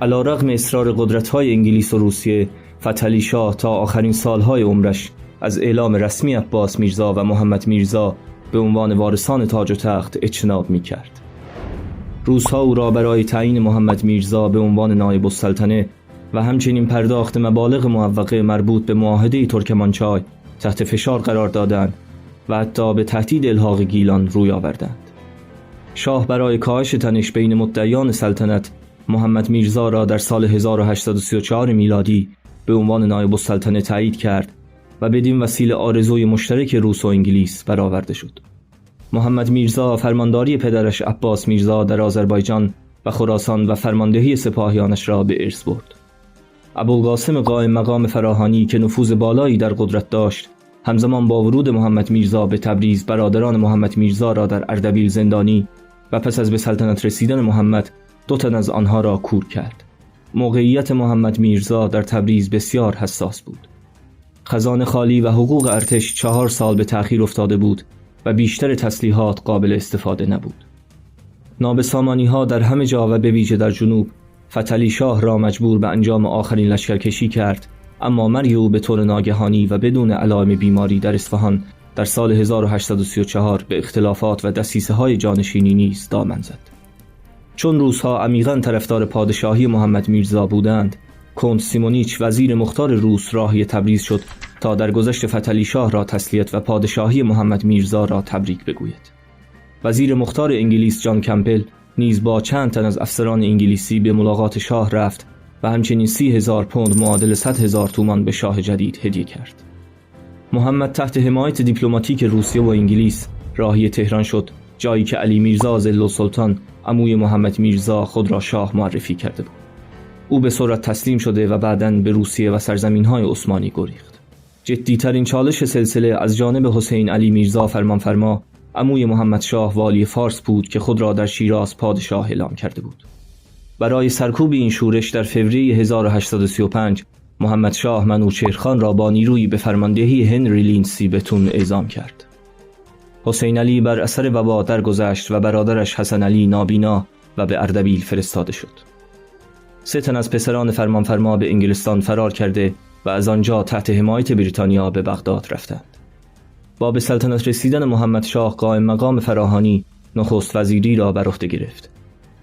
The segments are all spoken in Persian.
علیرغم اصرار قدرت‌های انگلیس و روسیه، فتحعلی شاه تا آخرین سالهای عمرش از اعلام رسمی عباس میرزا و محمد میرزا به عنوان وارثان تاج و تخت اجتناب می‌کرد. روس‌ها او را برای تعیین محمد میرزا به عنوان نایب السلطنه و همچنین پرداخت مبالغ معوقه مربوط به معاهده ترکمانچای تحت فشار قرار دادند و حتی به تهدید الحاق گیلان روی آوردند. شاه برای کاهش تنش بین مدعیان سلطنت محمد میرزا را در سال 1834 میلادی به عنوان نایب السلطنه تایید کرد و بدین وسیله آرزوی مشترک روس و انگلیس برآورده شد. محمد میرزا فرمانداری پدرش عباس میرزا در آذربایجان و خراسان و فرماندهی سپاهیانش را به ارث برد. ابوالقاسم قائم مقام فراهانی که نفوذ بالایی در قدرت داشت، همزمان با ورود محمد میرزا به تبریز برادران محمد میرزا را در اردبیل زندانی و پس از به سلطنت رسیدن محمد 2 تن از آنها را کور کرد. موقعیت محمد میرزا در تبریز بسیار حساس بود. خزانه خالی و حقوق ارتش 4 سال به تأخیر افتاده بود و بیشتر تسلیحات قابل استفاده نبود. نابسامانی‌ها در همه جا و به ویژه در جنوب فتحعلی شاه را مجبور به انجام آخرین لشکرکشی کرد، اما مرگ او به طور ناگهانی و بدون علائم بیماری در اصفهان در سال 1834 به اختلافات و دسیسه‌های جانشینی نیز دامن زد. چون روس‌ها عمیقاً طرفدار پادشاهی محمد میرزا بودند، کنت سیمونیچ وزیر مختار روس راهی تبریز شد تا در گذشت فتحعلی شاه را تسلیت و پادشاهی محمد میرزا را تبریک بگوید. وزیر مختار انگلیس جان کمپل نیز با چند تن از افسران انگلیسی به ملاقات شاه رفت و همچنین 30,000 پوند معادل 100,000 تومان به شاه جدید هدیه کرد. محمد تحت حمایت دیپلماتیک روسیه و انگلیس راهی تهران شد، جایی که علی میرزا ظل‌السلطان عموی محمد میرزا خود را شاه معرفی کرده بود. او به سرعت تسلیم شده و بعداً به روسیه و سرزمین‌های عثمانی گریخت. جدی‌ترین چالش سلسله از جانب حسین علی میرزا فرمانفرما عموی محمد شاه والی فارس بود که خود را در شیراز پادشاه اعلام کرده بود. برای سرکوب این شورش در فوریه 1835 محمد شاه منوچهرخان را با نیرویی به فرماندهی هنری لینسی بتون اعزام کرد. حسین علی بر اثر وبا درگذشت و برادرش حسن علی نابینا و به اردبیل فرستاده شد. 3 تن از پسران فرمانفرما به انگلستان فرار کرده و از آنجا تحت حمایت بریتانیا به بغداد رفتند. با به سلطنت رسیدن محمد شاه قائم مقام فراهانی نخست وزیری را بر عهده گرفت.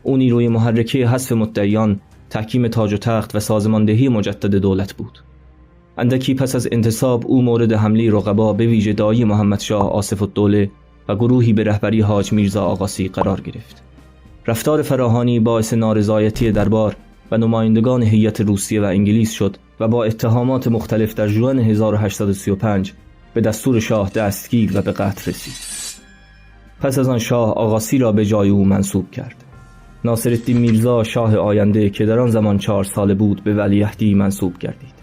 او نیروی محرکه حذف مدعیان، تحکیم تاج و تخت و سازماندهی مجدد دولت بود. اندکی پس از انتصاب او مورد حمله رقبا به ویژه دایی محمد شاه آصف الدوله و گروهی به رهبری حاج میرزا آقاسی قرار گرفت. رفتار فراهانی باعث نارضایتی دربار و نمایندگان هیئت روسیه و انگلیس شد و با اتهامات مختلف در ژوئن 1835 به دستور شاه دستگیر و به قتل رسید. پس از آن شاه آقاسی را به جای او منصوب کرد. ناصرالدین میرزا شاه آینده که در آن زمان 4 ساله بود به ولیعهدی منصوب گردید.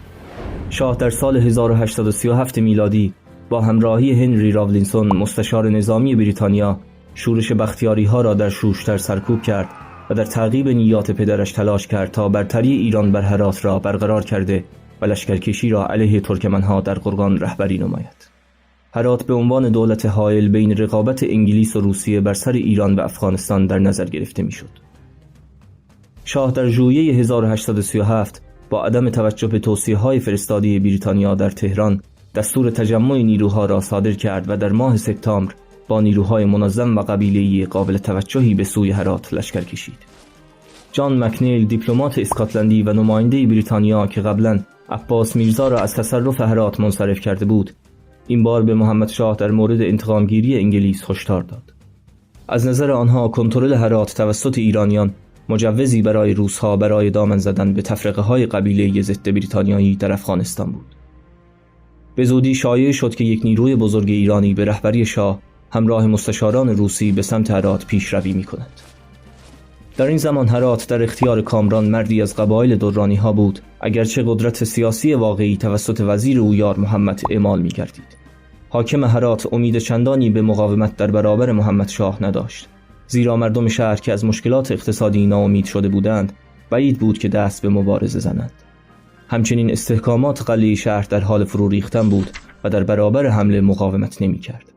شاه در سال 1837 میلادی با همراهی هنری راولینسون مستشار نظامی بریتانیا شورش بختیاری‌ها را در شوشتر سرکوب کرد و در تعقیب نیات پدرش تلاش کرد تا برتری ایران بر هرات را برقرار کرده و لشکرکشی را علیه ترکمنها در قرغان رهبری نماید. هرات به عنوان دولت حائل بین رقابت انگلیس و روسیه بر سر ایران و افغانستان در نظر گرفته میشد. شاه در ژوئیه 1837 با عدم توجه به توصیه‌های فرستاده بریتانیا در تهران دستور تجمع نیروها را صادر کرد و در ماه سپتامبر با نیروهای منظم و قبیله‌ای قابل توجهی به سوی هرات لشکر کشید. جان مکنیل دیپلمات اسکاتلندی و نماینده بریتانیا که قبلاً عباس میرزا را از تصرف هرات منصرف کرده بود، این بار به محمد شاه در مورد انتقامگیری انگلیس هشدار داد. از نظر آنها کنترل هرات توسط ایرانیان مجوزی برای روس‌ها برای دامن زدن به تفرقه‌های قبیله‌ای ضد بریتانیایی در افغانستان بود. به زودی شایع شد که یک نیروی بزرگ ایرانی به رهبری شاه همراه مستشاران روسی به سمت هرات پیشروی می‌کند. در این زمان هرات در اختیار کامران مردی از قبایل درانی‌ها بود، اگرچه قدرت سیاسی واقعی توسط وزیر او یار محمد اعمال می‌گردید. حاکم هرات امید چندانی به مقاومت در برابر محمد شاه نداشت، زیرا مردم شهر که از مشکلات اقتصادی ناامید شده بودند بعید بود که دست به مبارزه زنند. همچنین استحکامات قلعه شهر در حال فرو ریختن بود و در برابر حمله مقاومت نمی‌کرد.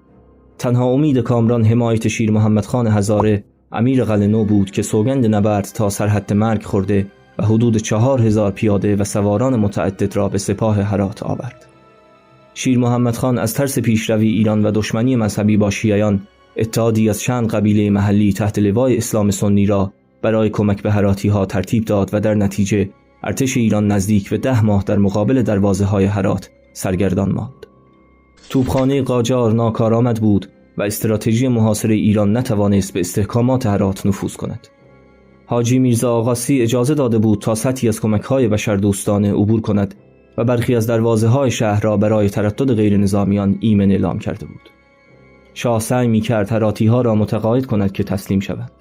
تنها امید کامران حمایت شیر محمد خان هزاره امیر قلعه نو بود که سوگند نبرد تا سرحد مرگ خورده و حدود 4000 پیاده و سواران متعدد را به سپاه هرات آورد. شیر محمد خان از ترس پیشروی ایران و دشمنی مذهبی با شیعیان، اتحادی از چند قبیله محلی تحت لوای اسلام سنی را برای کمک به هراتی‌ها ترتیب داد و در نتیجه ارتش ایران نزدیک به 10 ماه در مقابل دروازه‌های هرات سرگردان ماند. توپخانه قاجار ناکارآمد بود و استراتژی محاصره ایران نتوانست به استحکامات هرات نفوذ کند. حاجی میرزا آقاسی اجازه داده بود تا سطحی از کمک‌های بشردوستانه عبور کند و برخی از دروازه‌های شهر را برای تردد غیر نظامیان ایمن اعلام کرده بود. شاه سعی می‌کرد هراتی‌ها را متقاعد کند که تسلیم شوند.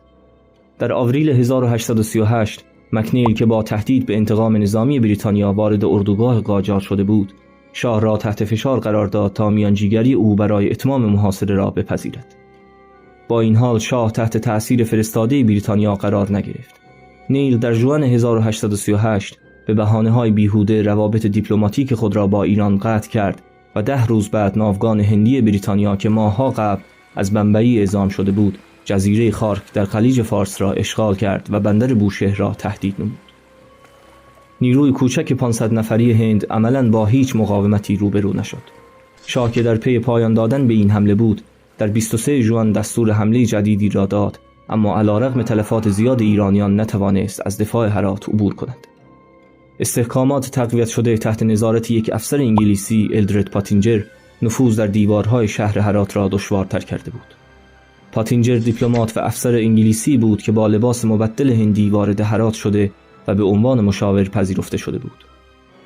در آوریل 1838 مکنیل که با تهدید به انتقام نظامی بریتانیا وارد اردوگاه قاجار شده بود، شاه را تحت فشار قرار داد تا میانجیگری او برای اتمام محاصره را بپذیرد. با این حال شاه تحت تأثیر فرستاده بریتانیا قرار نگرفت. نیل در ژوئن 1838 به بهانه‌های بیهوده روابط دیپلماتیک خود را با ایران قطع کرد و 10 روز بعد ناوگان هندی بریتانیا که ماه‌ها قبل از بمبئی اعزام شده بود، جزیره خارک در خلیج فارس را اشغال کرد و بندر بوشهر را تهدید نمود. نیروی کوچک 500 نفری هند عملاً با هیچ مقاومتی روبرو نشد. شاه که در پی پایان دادن به این حمله بود، در 23 ژوئن دستور حمله جدیدی را داد، اما علیرغم تلفات زیاد ایرانیان نتوانست از دفاع هرات عبور کند. استحکامات تقویت شده تحت نظارت یک افسر انگلیسی، الدرد پاتینجر، نفوذ در دیوارهای شهر هرات را دشوارتر کرده بود. پاتینجر دیپلمات و افسر انگلیسی بود که با لباس مبدل هندی وارد هرات شده و به عنوان مشاور پذیرفته شده بود.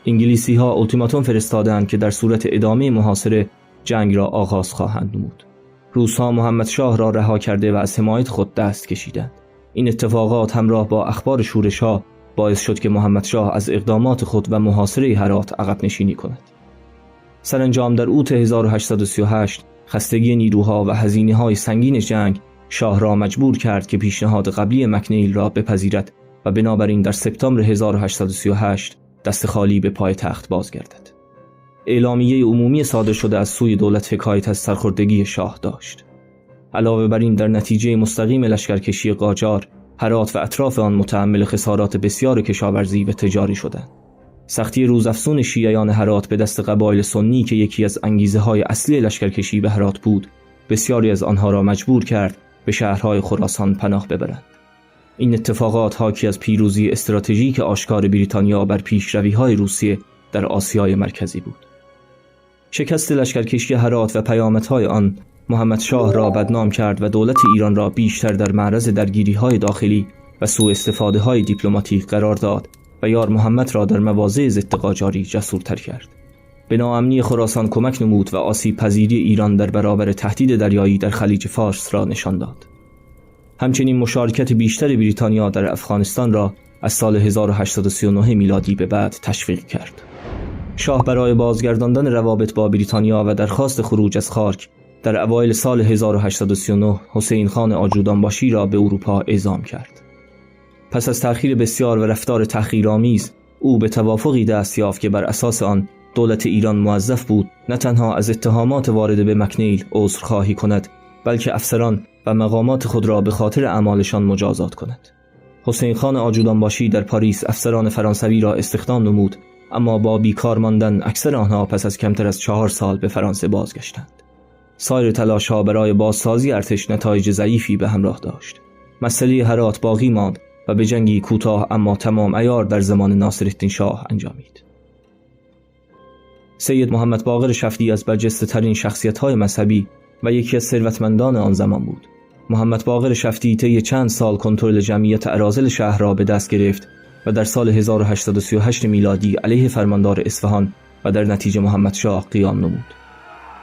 انگلیسی‌ها اولتیماتوم فرستادند که در صورت ادامه محاصره جنگ را آغاز خواهند نمود. روس‌ها محمد شاه را رها کرده و از حمایت خود دست کشیدند. این اتفاقات همراه با اخبار شورش‌ها باعث شد که محمد شاه از اقدامات خود و محاصره هرات عقب نشینی کند. سرانجام در اوت 1838 خستگی نیروها و هزینه‌های سنگین جنگ شاه را مجبور کرد که پیشنهاد قبلی مکنیل را بپذیرد و بنابراین در سپتامبر 1838 دست خالی به پایتخت بازگردد. اعلامیه عمومی صادر شده از سوی دولت حکایت از سرخوردگی شاه داشت. علاوه بر این در نتیجه مستقیم لشکرکشی قاجار، هرات و اطراف آن متحمل خسارات بسیار کشاورزی و تجاری شدند. سختی روزافزون شیعیان هرات به دست قبایل سنی که یکی از انگیزه‌های اصلی لشکرکشی به هرات بود، بسیاری از آنها را مجبور کرد به شهرهای خراسان پناه ببرند. این اتفاقات حاکی از پیروزی استراتژیک آشکار بریتانیا بر پیشروی‌های روسیه در آسیای مرکزی بود. شکست لشکرکشی هرات و پیامدهای آن محمد شاه را بدنام کرد و دولت ایران را بیشتر در معرض درگیری‌های داخلی و سوء استفاده‌های دیپلماتیک قرار داد و یار محمد را در مواضع ضد قاجاری جسورتر کرد. به ناامنی خراسان کمک نمود و آسیب پذیری ایران در برابر تهدید دریایی در خلیج فارس را نشان داد. همچنین مشارکت بیشتر بریتانیا در افغانستان را از سال 1839 میلادی به بعد تشویق کرد. شاه برای بازگرداندن روابط با بریتانیا و درخواست خروج از خارک در اوایل سال 1839 حسین خان آجودانباشی را به اروپا اعزام کرد. پس از تأخیر بسیار و رفتار تحقیرآمیز، او به توافقی دست یافت که بر اساس آن دولت ایران موظف بود نه تنها از اتهامات وارده به مکنیل عذرخواهی کند، بلکه افسران و مقامات خود را به خاطر اعمالشان مجازات کند. حسین خان آجودانباشی در پاریس افسران فرانسوی را استخدام نمود، اما با بیکار ماندن اکثر آنها پس از کمتر از 4 سال به فرانسه بازگشتند. سایر تلاش‌ها برای بازسازی ارتش نتایج ضعیفی به همراه داشت. مسئله هرات باقی ماند و به جنگی کوتاه اما تمام عیار در زمان ناصرالدین شاه انجامید. سید محمد باقر شفتی از برجسته‌ترین شخصیت‌های مذهبی و یکی از ثروتمندان آن زمان بود. محمد باقر شفتی طی چند سال کنترل جمعیت اراذل شهر را به دست گرفت و در سال 1838 میلادی علیه فرماندار اصفهان و در نتیجه محمد شاه قیام نمود.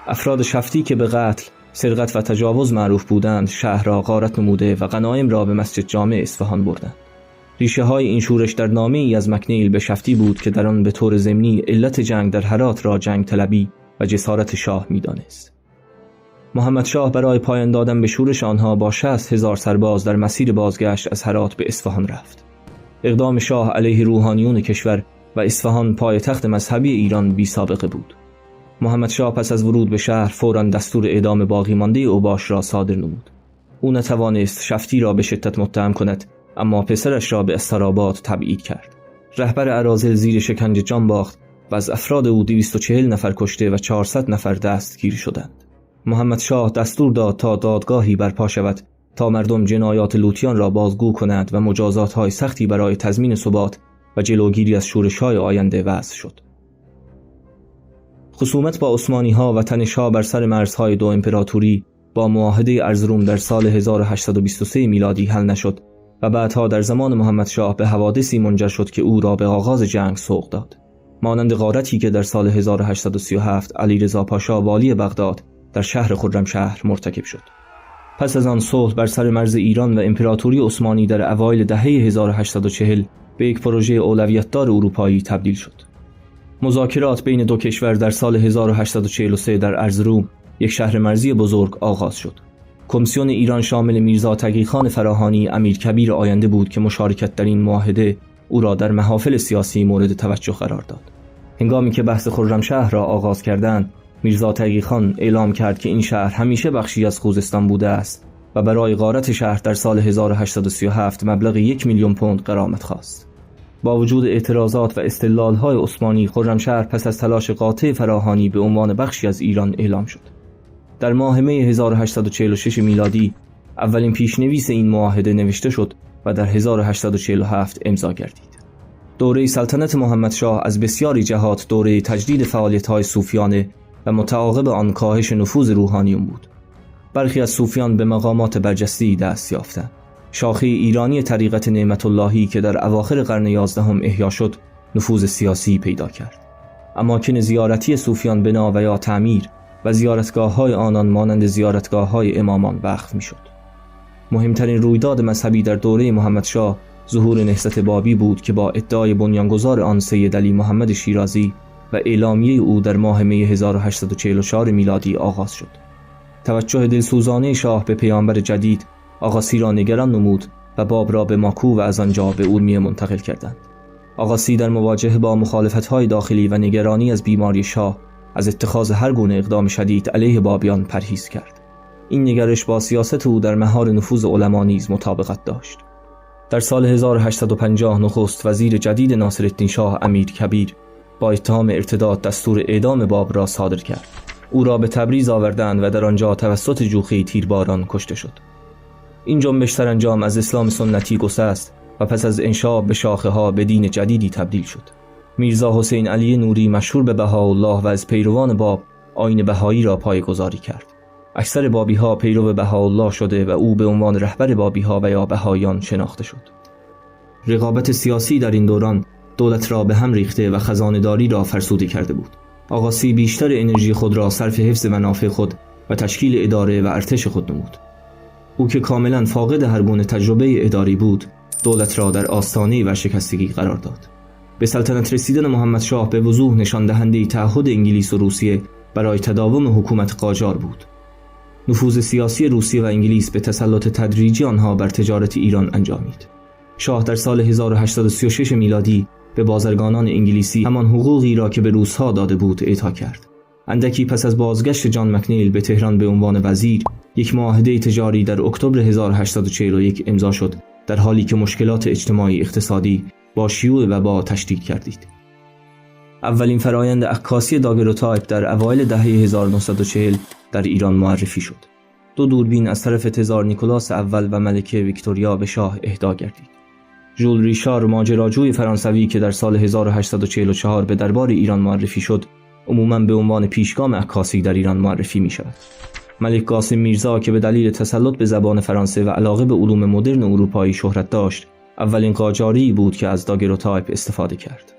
افراد شفتی که به قتل، سرقت و تجاوز معروف بودند، شهر را غارت نموده و غنایم را به مسجد جامع اصفهان بردند. ریشه های این شورش در نامه ای از مکنیل به شفتی بود که در آن به طور ضمنی علت جنگ در هرات را جنگ طلبی و جسارت شاه می‌دانست. محمد شاه برای پایان دادن به شورش آنها با 60,000 سرباز در مسیر بازگشت از هرات به اصفهان رفت. اقدام شاه علیه روحانیون کشور و اصفهان پایتخت مذهبی ایران بی سابقه بود. محمد شاه پس از ورود به شهر فوراً دستور اعدام باقی مانده اوباش را صادر نمود. او نتوانست شفتی را به شدت متهم کند اما پسرش را به استراباد تبعید کرد. رهبر اراذل زیر شکنجه جان باخت و از افراد او 240 نفر کشته و 400 نفر دستگیر شدند. محمد شاه دستور داد تا دادگاهی برپا شود تا مردم جنایات لوطیان را بازگو کنند و مجازات‌های سختی برای تضمین ثبات و جلوگیری از شورش‌های آینده وضع شد. خصومت با عثمانی‌ها و تنش‌ها بر سر مرزهای دو امپراتوری با معاهده ارزروم در سال 1823 میلادی حل نشد و بعدها در زمان محمد شاه به حوادثی منجر شد که او را به آغاز جنگ سوق داد. مانند غارتی که در سال 1837 علیرضا پاشا والی بغداد در شهر خرمشهر مرتکب شد. پس از آن صلح بر سر مرز ایران و امپراتوری عثمانی در اوایل دهه 1840 به یک پروژه اولویت‌دار اروپایی تبدیل شد. مذاکرات بین دو کشور در سال 1843 در ارزروم، یک شهر مرزی بزرگ، آغاز شد. کمیسیون ایران شامل میرزا تقی‌خان فراهانی امیرکبیر آینده بود که مشارکت در این معاهده او را در محافل سیاسی مورد توجه قرار داد. هنگامی که بحث خرمشهر را آغاز کردند، میرزا تقی‌خان اعلام کرد که این شهر همیشه بخشی از خوزستان بوده است و برای غارت شهر در سال 1837 مبلغ 1 میلیون پوند غرامت خواست. با وجود اعتراضات و استدلال‌های عثمانی، خرمشهر پس از تلاش قاطع فراهانی به عنوان بخشی از ایران اعلام شد. در ماه می 1846 میلادی اولین پیشنویس این معاهده نوشته شد و در 1847 امضا گردید. دوره سلطنت محمد شاه از بسیاری جهات دوره تجدید فعالیت‌های صوفیانه و متعاقب آن کاهش نفوذ روحانیون بود. برخی از صوفیان به مقامات برجسته‌ای دست یافتند. شاخه ایرانی طریقت نعمت اللهی که در اواخر قرن 11 احیا شد، نفوذ سیاسی پیدا کرد. اماکن زیارتی صوفیان بنا و یا تعمیر و زیارتگاه‌های آنان مانند زیارتگاه‌های امامان وقف می‌شد. مهمترین رویداد مذهبی در دوره محمد شاه ظهور نهضت بابی بود که با ادعای بنیانگذار آن سید علی محمد شیرازی و اعلامیه او در ماه می 1844 میلادی آغاز شد. توجه دلسوزانه شاه به پیامبر جدید آغاسی را نگران نمود و باب را به ماکو و از آنجا به اورمیه منتقل کردند. آغاسی در مواجهه با مخالفت‌های داخلی و نگرانی از بیماری شاه از اتخاذ هر گونه اقدام شدید علیه بابیان پرهیز کرد. این نگرش با سیاست او در مهار نفوذ علما نیز مطابقت داشت. در سال 1850 نخست وزیر جدید ناصرالدین شاه امیرکبیر با اتهام ارتداد دستور اعدام باب را صادر کرد. او را به تبریز آوردند و در آنجا توسط جوخه تیرباران کشته شد. این جنبش سرانجام از اسلام سنتی گسست و پس از انشاب به شاخه‌ها به دین جدیدی تبدیل شد. میرزا حسین علی نوری مشهور به بهاءالله و از پیروان باب آیین بهایی را پایه‌گذاری کرد. اکثر بابی‌ها پیرو بهاءالله شده و او به عنوان رهبر بابی‌ها و یا بهاییان شناخته شد. رقابت سیاسی در این دوران دولت را به هم ریخته و خزانه‌داری را فرسوده کرده بود. آغاسی بیشتر انرژی خود را صرف حفظ منافع خود و تشکیل اداره و ارتش خود نمود. او که کاملا فاقد هر گونه تجربه اداری بود، دولت را در آستانه ورشکستگی قرار داد. به سلطنت رسیدن محمد شاه به وضوح نشان دهنده تعهد انگلیس و روسیه برای تداوم حکومت قاجار بود. نفوذ سیاسی روسیه و انگلیس به تسلط تدریجی آنها بر تجارت ایران انجامید. شاه در سال 1836 میلادی به بازرگانان انگلیسی همان حقوقی را که به روس‌ها داده بود اعطا کرد. اندکی پس از بازگشت جان مکنیل به تهران به عنوان وزیر، یک معاهده تجاری در اکتبر 1841 امضا شد، در حالی که مشکلات اجتماعی اقتصادی با شیوع وبا تشدید گردید. اولین فرایند عکاسی داگروتایپ در اوایل دهه 1940 در ایران معرفی شد. 2 دوربین از طرف تزار نیکولاس اول و ملکه ویکتوریا به شاه اهدا گردید. ژول ریشار، ماجراجوی فرانسوی که در سال 1844 به دربار ایران معرفی شد، عموماً به عنوان پیشگام عکاسی در ایران معرفی می شود. ملک قاسم میرزا که به دلیل تسلط به زبان فرانسه و علاقه به علوم مدرن اروپایی شهرت داشت، اولین قاجاری بود که از داگروتایپ استفاده کرد.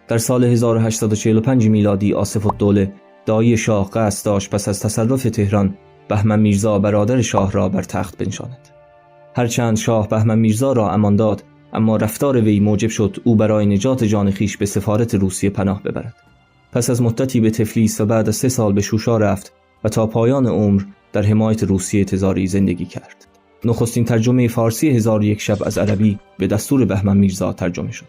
در سال 1845 میلادی آصف الدوله دایی شاه قصد داشت پس از تصرف تهران بهمن میرزا برادر شاه را بر تخت بنشاند. هرچند شاه بهمن میرزا را امان داد، اما رفتار وی موجب شد او برای نجات جان خویش به سفارت روسیه پناه ببرد. پس از مدتی به تفلیس و بعد از 3 سال به شوشا رفت و تا پایان عمر در حمایت روسیه تزاری زندگی کرد. نخستین ترجمه فارسی 1001 شب از عربی به دستور بهمن میرزا ترجمه شد.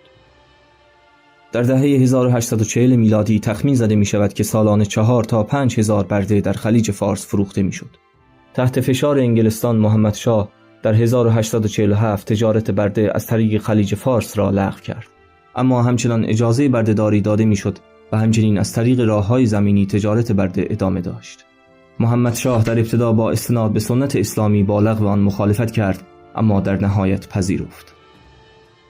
در دهه 1840 میلادی تخمین زده می شود که سالانه 4 تا 5 هزار برده در خلیج فارس فروخته می شد. تحت فشار انگلستان، محمد شاه در 1847 تجارت برده از طریق خلیج فارس را لغو کرد. اما همچنان اجازه بردهداری داده میشد و همچنین از طریق راههای زمینی تجارت برده ادامه داشت. محمد شاه در ابتدا با استناد به سنت اسلامی با لغو آن مخالفت کرد، اما در نهایت پذیرفت.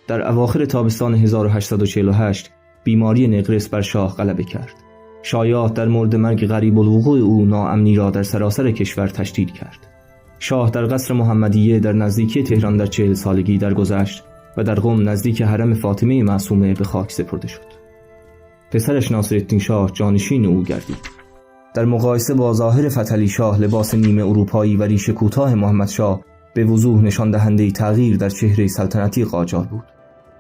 در اواخر تابستان 1848 بیماری نقرس بر شاه غلبه کرد. شایعات در مورد مرگ قریب الوقوع او ناامنی را در سراسر کشور تشدید کرد. شاه در قصر محمدیه در نزدیکی تهران در 40 سالگی درگذشت و در قم نزدیک حرم فاطمه معصومه به خاک سپرده شد. پسرش ناصرالدین شاه جانشین او گردید. در مقایسه با ظاهر فتحعلی شاه، لباس نیمه اروپایی و ریش کوتاه محمد شاه به وضوح نشان دهنده تغییر در چهره سلطنتی قاجار بود.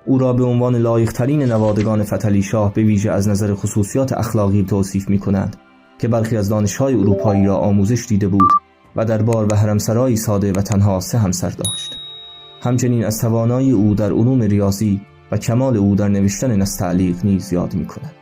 او را به عنوان لایق‌ترین نوادگان فتحعلی شاه به ویژه از نظر خصوصیات اخلاقی توصیف می‌کنند که برخی از دانش‌های اروپایی را آموزش دیده بود و دربار و حرمسرایی ساده و تنها 3 همسر داشت. همچنین از توانایی او در علوم ریاضی و کمال او در نوشتن نستعلیق نیز یاد می‌کنند.